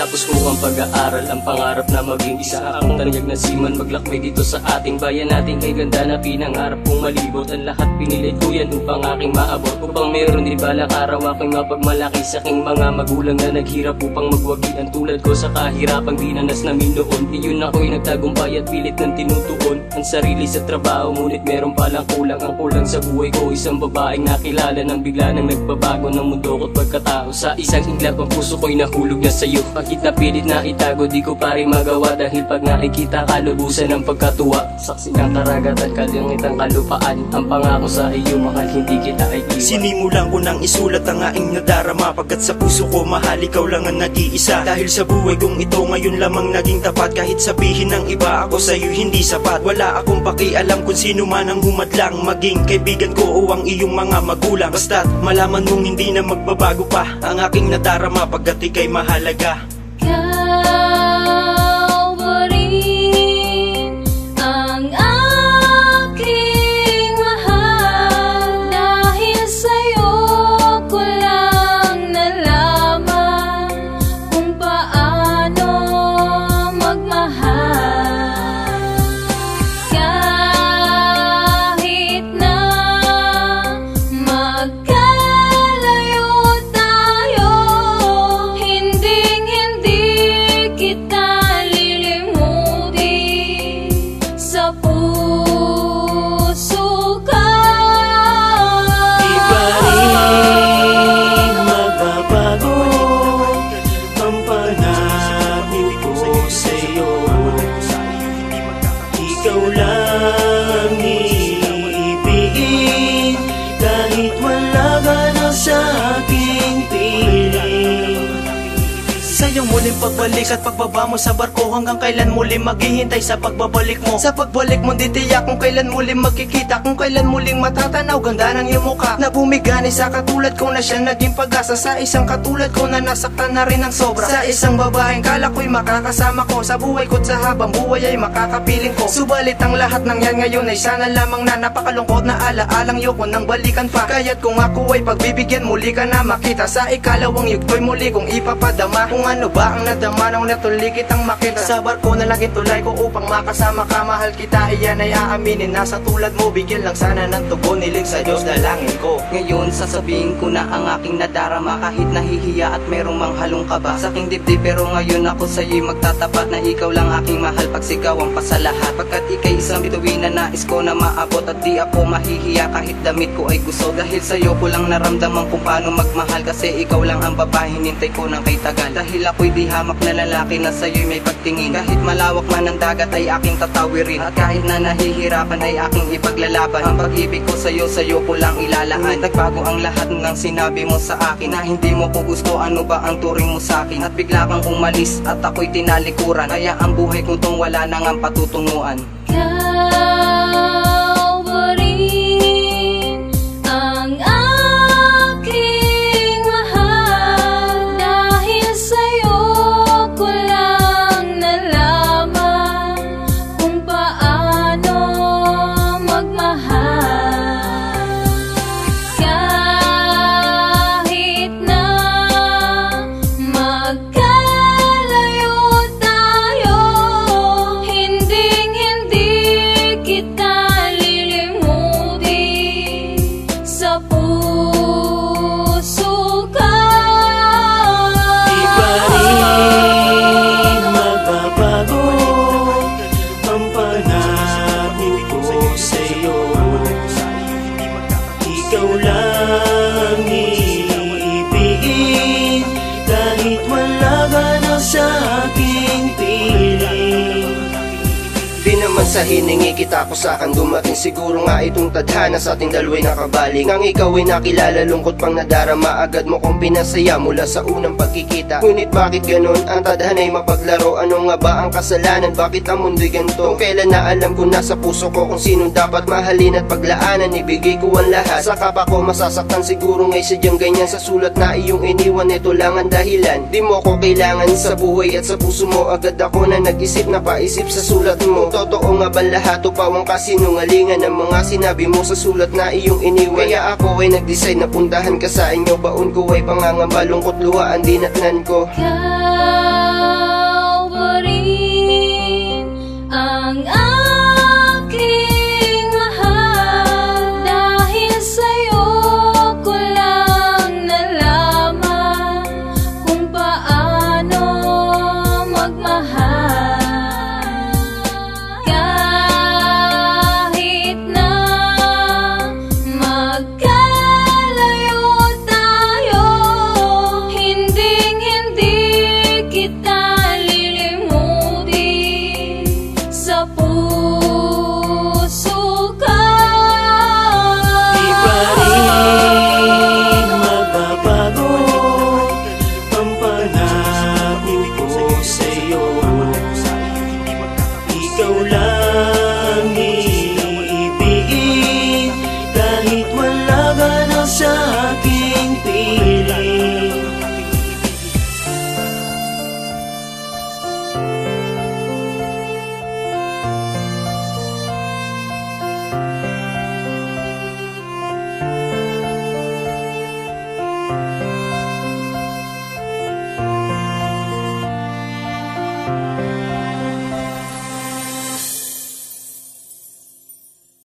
Tinapos ko ang pag-aaral, ang pangarap na maging isa akong tanyag na siman, maglakbay dito sa ating bayan natin. Kay ganda na pinangarap kong malibot, ang lahat pinilit ko yan upang aking maabot. Upang meron di balang araw aking mapagmalaki sa aking mga magulang na naghirap upang magwagian tulad ko sa kahirapang dinanas namin noon. Iyon ako'y nagtagumpay at pilit ng tinutuon ang sarili sa trabaho, ngunit meron palang kulang. Ang kulang sa buhay ko, isang babaeng nakilala nang bigla nang nagbabago ng mundo ko't pagkatao. Sa isang iglap ang puso ko'y nahulog na sa'yo. Bakit na pilit na itago, di ko pa rin magawa, dahil pag nakikita ka, lubusan ng pagkatuwa. Saksi ng karagatan, kalangitang kalupaan, ang pangako sa iyo, mahal, hindi kita ay iwan. Sinimulan ko nang isulat ang aking nadarama, pagkat sa puso ko, mahal, ikaw lang ang nag-iisa. Dahil sa buhay kong ito, ngayon lamang naging tapat. Kahit sabihin ng iba, ako sa'yo hindi sapat. Wala akong pakialam kung sino man ang humadlang, maging kaibigan ko o ang iyong mga magulang. Basta't malaman mong hindi na magbabago pa ang aking nadarama, pagkat ika'y mahalaga. Ikaw pa rin ang aking mahal, dahil sa'yo ko lang nalaman kung paano magmahal. Kahit na magkalayo tayo, hinding-hindi kita lilimutin. Sa puso ka. Di pa rin magbabago ang panahon ko sa'yo. Ikaw lang iibigin, kahit wala ka na sa aking piling. Sa iyong muling pagbalik at pagbaba mo sa barko, hanggang kailan muli maghihintay sa pagbabalik mo? Sa pagbalik mo, di tiyak kung kailan muling magkikita, kung kailan muling matatanaw ganda ng iyong mukha. Na bumigani sa katulad ko na siya naging pag-asa, sa isang katulad ko na nasaktan na rin ng sobra. Sa isang babaeng kala ko'y makakasama ko sa buhay ko't sa habang buhay ay makakapiling ko. Subalit ang lahat ng yan ngayon ay sana lamang na napakalungkot na alaalang yoko nang balikan pa. Kaya't kung ako ay pagbibigyan, muli ka na makita. Sa ikalawang yugto'y muli kong ipapadama kung ano ba ang nadama nang natuloy kitang makita. Sa barko na lang itulay ko upang makasama ka, mahal kita, iyan ay aaminin. Nasa tulad mo, bigyan lang sana ng tugon, nilig sa Diyos dalangin ko. Ngayon sasabihin ko na ang aking nadarama, kahit nahihiya at merong manghalong kaba sa aking dibdib. Pero ngayon ako sa'yo'y magtatapat na ikaw lang aking mahal, pagsigawan pa sa lahat. Pagkat ika'y isang bituin na nais ko na maabot, at di ako mahihiya kahit damit ko ay gusto. Dahil sa'yo ko lang naramdaman kung paano magmahal, kasi ikaw lang ang babae hinintay ko ng kay tagal. Dahil ako'y di hamak na lalaki na sa'yo'y may pagtingin. Kahit malawak man ang dagat ay aking tatawirin, at kahit na nahihirapan ay aking ipaglalaban. Ang pag-ibig ko sa'yo ko lang ilalaan. Nagbago ang lahat ng sinabi mo sa akin, na hindi mo ko gusto, ano ba ang turing mo sa akin. At bigla kang umalis at ako'y tinalikuran, kaya ang buhay ko tong wala nang ang patutunguhan. Ikaw pa rin ang aking mahal, dahil sa'yo ko lang nalaman kung paano magmahal. Kahit na magkalayo tayo, hinding-hindi kita lilimutin. Sa puso ka. Di pa rin magbabago ang panahon ko sa'yo. Ikaw lang iibigin, kahit wala ka na sa aking piling. Di naman sa hiningi kita ko sa'kin dumating, siguro nga itong tadhana sa ating dalawa'y nakabaling. Nang ikaw ay nakilala, lungkot pang nadarama, agad mo kong pinasaya mula sa unang pagkikita. Ngunit bakit ganun? Ang tadhana'y mapaglaro, ano nga ba ang kasalanan? Bakit ang mundo'y ganito? Kung kailan na alam ko nasa puso ko kung sinong dapat mahalin at paglaanan, ibigay ko ang lahat. Saka pa ko masasaktan, siguro nga'y sadyang ganyan. Sa sulat na iyong iniwan, ito lang ang dahilan. Di mo ko kailangan sa buhay at sa puso mo, agad ako na nag-isip na paisip sa sulat mo. Totoo nga ba lahat o pawang kasinungalingan ng mga sinabi mo sa sulat na iyong iniwan? Kaya ako ay nag-decide na puntahan ka sa inyo, baon ko ay pangangamba, lungkot luha ang dinatnan ko.